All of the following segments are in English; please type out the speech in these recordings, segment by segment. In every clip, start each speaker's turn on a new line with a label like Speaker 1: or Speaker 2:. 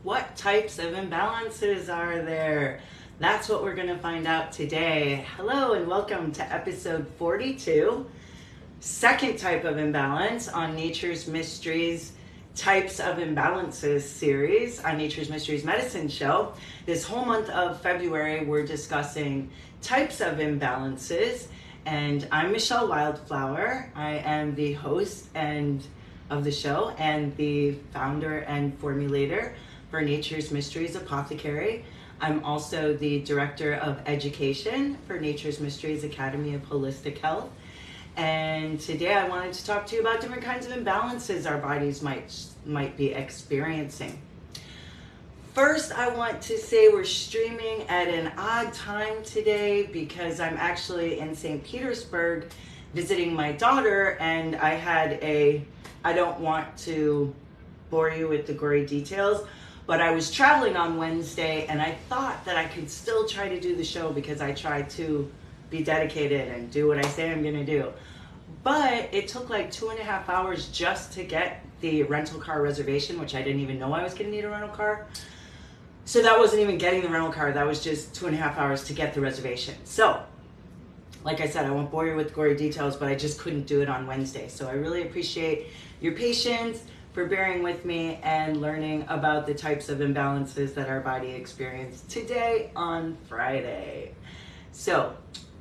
Speaker 1: What types of imbalances are there? That's what we're going to find out today. Hello and welcome to episode 42, second type of imbalance on Nature's Mysteries Types of Imbalances series on Nature's Mysteries Medicine Show. This whole month of February, we're discussing types of imbalances, and I'm Michele Wildflower. I am the host of the show and the founder and formulator for Nature's Mysteries Apothecary. I'm also the Director of Education for Nature's Mysteries Academy of Holistic Health. And today I wanted to talk to you about different kinds of imbalances our bodies might be experiencing. First, I want to say we're streaming at an odd time today because I'm actually in St. Petersburg visiting my daughter, and I don't want to bore you with the gory details, but I was traveling on Wednesday and I thought that I could still try to do the show because I try to be dedicated and do what I say I'm gonna do. But it took like 2.5 hours just to get the rental car reservation, which I didn't even know I was gonna need a rental car. So that wasn't even getting the rental car, that was just 2.5 hours to get the reservation. So, like I said, I won't bore you with gory details, but I just couldn't do it on Wednesday. So I really appreciate your patience for bearing with me and learning about the types of imbalances that our body experienced today on Friday. So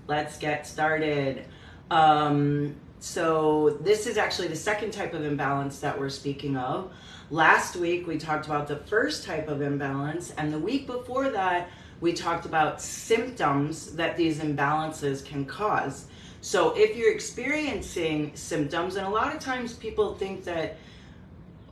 Speaker 1: let's get started. So this is actually the second type of imbalance that we're speaking of. Last week we talked about the first type of imbalance, and the week before that we talked about symptoms that these imbalances can cause. So if you're experiencing symptoms, and a lot of times people think that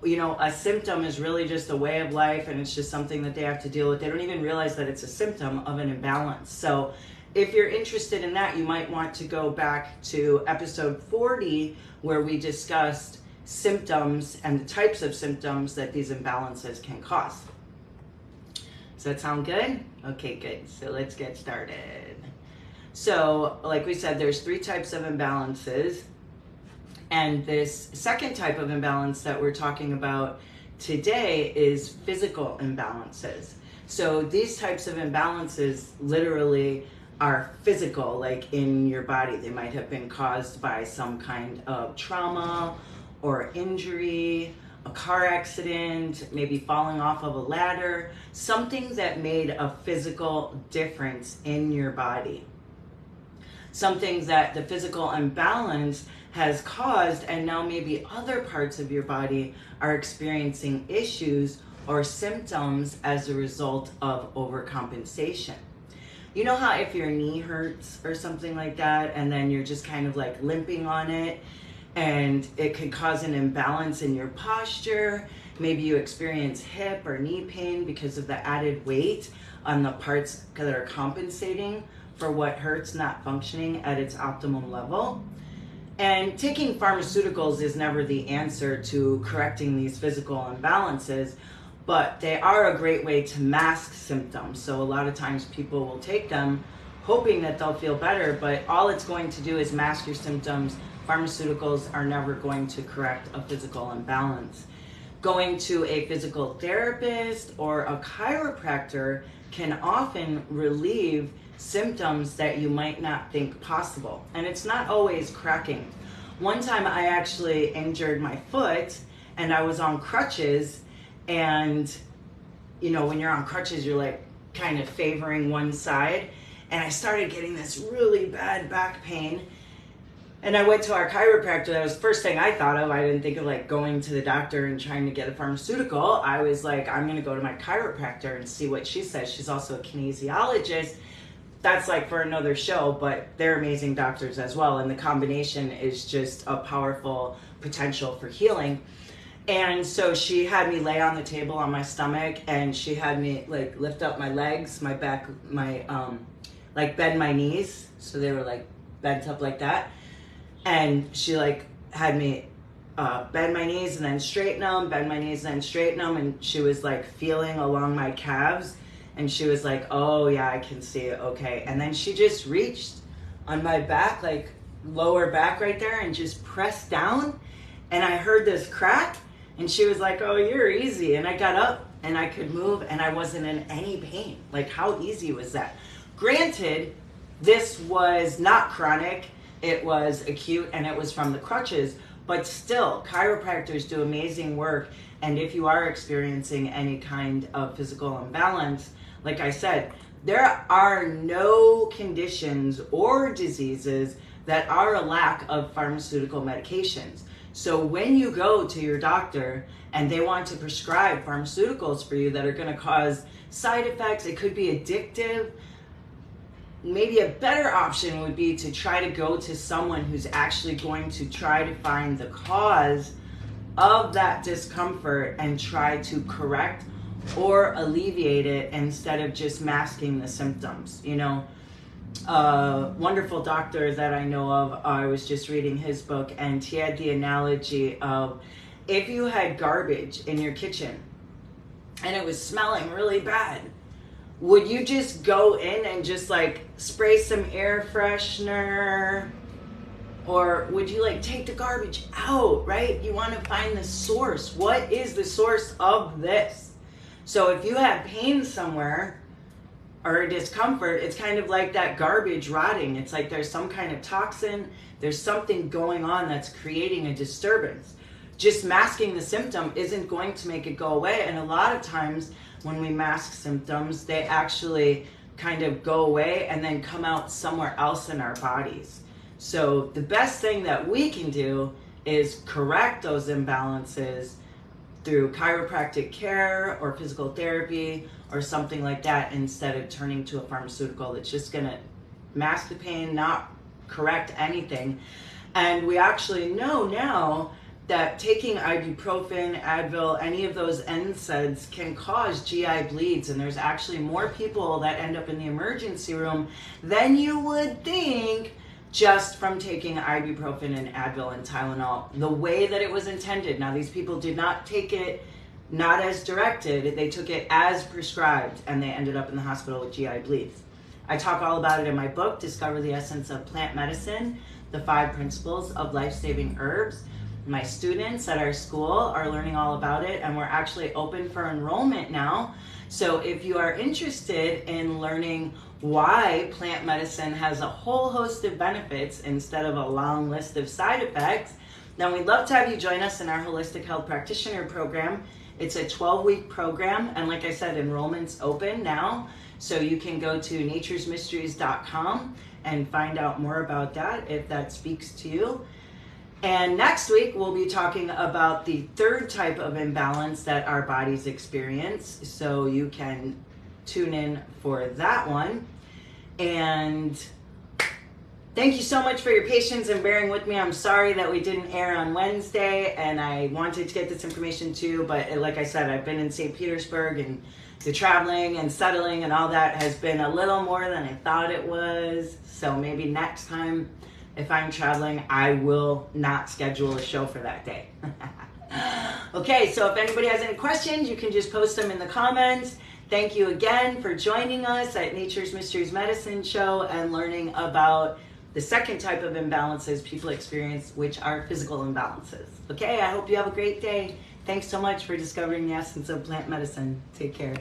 Speaker 1: a symptom is really just a way of life and it's just something that they have to deal with. They don't even realize that it's a symptom of an imbalance. So if you're interested in that, you might want to go back to episode 40 where we discussed symptoms and the types of symptoms that these imbalances can cause. Does that sound good? Okay, good. So let's get started. So like we said, there's 3 types of imbalances. And this second type of imbalance that we're talking about today is physical imbalances. So these types of imbalances literally are physical, like in your body. They might have been caused by some kind of trauma or injury, a car accident, maybe falling off of a ladder, something that made a physical difference in your body. Something that the physical imbalance has caused, and now maybe other parts of your body are experiencing issues or symptoms as a result of overcompensation. You know how if your knee hurts or something like that, and then you're just kind of like limping on it, and it could cause an imbalance in your posture. Maybe you experience hip or knee pain because of the added weight on the parts that are compensating for what hurts not functioning at its optimum level. And taking pharmaceuticals is never the answer to correcting these physical imbalances, but they are a great way to mask symptoms. So a lot of times people will take them hoping that they'll feel better, but all it's going to do is mask your symptoms. Pharmaceuticals are never going to correct a physical imbalance. Going to a physical therapist or a chiropractor can often relieve symptoms that you might not think possible. And it's not always cracking. One time I actually injured my foot and I was on crutches, and when you're on crutches, you're like kind of favoring one side, and I started getting this really bad back pain. And I went to our chiropractor. That was the first thing I thought of. I didn't think of like going to the doctor and trying to get a pharmaceutical. I was like, I'm gonna go to my chiropractor and see what she says. She's also a kinesiologist. That's like for another show, but they're amazing doctors as well. And the combination is just a powerful potential for healing. And so she had me lay on the table on my stomach, and she had me like lift up my legs, my back, like bend my knees. So they were like bent up like that. And she like had me bend my knees and then straighten them, bend my knees and then straighten them. And she was like feeling along my calves. And she was like, oh yeah, I can see it, okay. And then she just reached on my back, like lower back right there, and just pressed down. And I heard this crack, and she was like, oh, you're easy. And I got up and I could move and I wasn't in any pain. Like, how easy was that? Granted, this was not chronic, it was acute, and it was from the crutches, but still, chiropractors do amazing work. And if you are experiencing any kind of physical imbalance, like I said, there are no conditions or diseases that are a lack of pharmaceutical medications. So when you go to your doctor and they want to prescribe pharmaceuticals for you that are going to cause side effects, it could be addictive, maybe a better option would be to try to go to someone who's actually going to try to find the cause of that discomfort and try to correct or alleviate it instead of just masking the symptoms. You know, a wonderful doctor that I know of, I was just reading his book, and he had the analogy of if you had garbage in your kitchen and it was smelling really bad, would you just go in and just like spray some air freshener? Or would you like take the garbage out, right? You want to find the source. What is the source of this? So if you have pain somewhere or a discomfort, it's kind of like that garbage rotting. It's like there's some kind of toxin, there's something going on that's creating a disturbance. Just masking the symptom isn't going to make it go away. And a lot of times when we mask symptoms, they actually kind of go away and then come out somewhere else in our bodies. So the best thing that we can do is correct those imbalances through chiropractic care or physical therapy or something like that, instead of turning to a pharmaceutical that's just going to mask the pain, not correct anything. And we actually know now that taking ibuprofen, Advil, any of those NSAIDs can cause GI bleeds, and there's actually more people that end up in the emergency room than you would think just from taking ibuprofen and Advil and Tylenol the way that it was intended. Now, these people did not take it not as directed, they took it as prescribed, and they ended up in the hospital with GI bleeds. I talk all about it in my book, Discover the Essence of Plant Medicine, the 5 Principles of Life-Saving Herbs. My students at our school are learning all about it, and we're actually open for enrollment now. So if you are interested in learning why plant medicine has a whole host of benefits instead of a long list of side effects, then we'd love to have you join us in our Holistic Health Practitioner program. It's a 12-week program, and like I said, enrollment's open now. So you can go to naturesmysteries.com and find out more about that if that speaks to you. And next week, we'll be talking about the 3rd type of imbalance that our bodies experience. So you can tune in for that one. And thank you so much for your patience and bearing with me. I'm sorry that we didn't air on Wednesday, and I wanted to get this information too, but like I said, I've been in St. Petersburg, and the traveling and settling and all that has been a little more than I thought it was. So maybe next time, if I'm traveling, I will not schedule a show for that day. Okay, so if anybody has any questions, you can just post them in the comments. Thank you again for joining us at Nature's Mysteries Medicine Show and learning about the 2nd type of imbalances people experience, which are physical imbalances. Okay, I hope you have a great day. Thanks so much for discovering the essence of plant medicine. Take care.